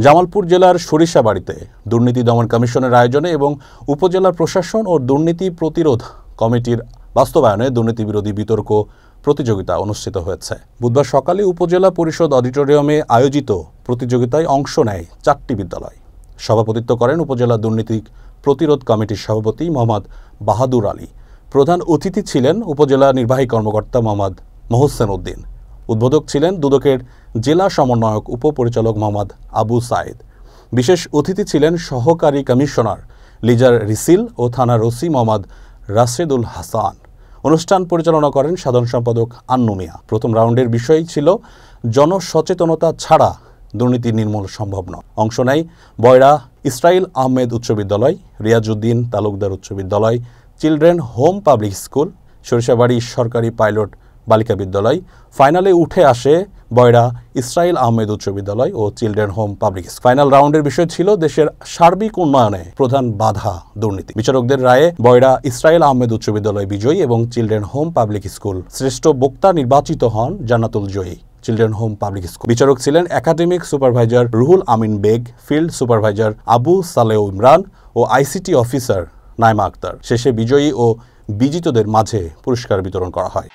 জামালপুর জেলার সরিষাবাড়ীতে দুর্নীতি দমন কমিশনের আয়োজনে এবং উপজেলা প্রশাসন ও দুর্নীতি প্রতিরোধ কমিটির বাস্তবায়নে দুর্নীতি বিরোধী বিতর্ক প্রতিযোগিতা অনুষ্ঠিত হয়েছে। বুধবার সকালে উপজেলা পরিষদ অডিটোরিয়ামে আয়োজিত প্রতিযোগিতায় অংশ নেয় 4টি বিদ্যালয়। সভাপতিত্ব করেন উপজেলা দুর্নীতি প্রতিরোধ কমিটির সভাপতি মোহাম্মদ বাহাদুর আলী। প্রধান অতিথি ছিলেন উপজেলা নির্বাহী কর্মকর্তা মোহাম্মদ মোহসেন উদ্দিন। উদ্বোধক ছিলেন দুদকের জেলা সমন্বয়ক উপপরিচালক মোহাম্মদ আবু সাইদ। বিশেষ অতিথি ছিলেন সহকারী কমিশনার লিজার রিসিল ও থানার ওসি মোহাম্মদ রাশেদুল হাসান। অনুষ্ঠান পরিচালনা করেন সাধারণ সম্পাদক আন্নু মিয়া। প্রথম রাউন্ডের বিষয় ছিল জনসচেতনতা ছাড়া দুর্নীতি নির্মূল সম্ভব নয়। অংশ নেয় বয়রা ইসরাইল আহমেদ উচ্চ বিদ্যালয়, রিয়াজউদ্দিন তালুকদার উচ্চ বিদ্যালয়, children home public school, Sarishabari সরকারি পাইলট বালিকা বিদ্যালয়। ফাইনালে উঠে আসে বয়রা ইসরাইল আহমেদ উচ্চ বিদ্যালয় ও children home public school. Final রাউন্ডের বিষয় ছিল দেশের সার্বিক উন্নয়নে প্রধান বাধা দুর্নীতি। বিচারকদের রায়ে বয়রা ইসরাইল আহমেদ উচ্চ বিদ্যালয় বিজয়ী এবং চিলড্রেন হোম পাবলিক স্কুল শ্রেষ্ঠ বক্তা নির্বাচিত হন জান্নাতুল জয়ী চিলড্রেন হোম পাবলিক স্কুল। বিচারক ছিলেন একাডেমিক সুপারভাইজার রুহুল আমিন বেগ, ফিল্ড সুপারভাইজার আবু সালেহ ইমরান ও আইসিটি অফিসার নাইমা আক্তার। শেষে বিজয়ী ও বিজিতদের মাঝে পুরস্কার বিতরণ করা হয়।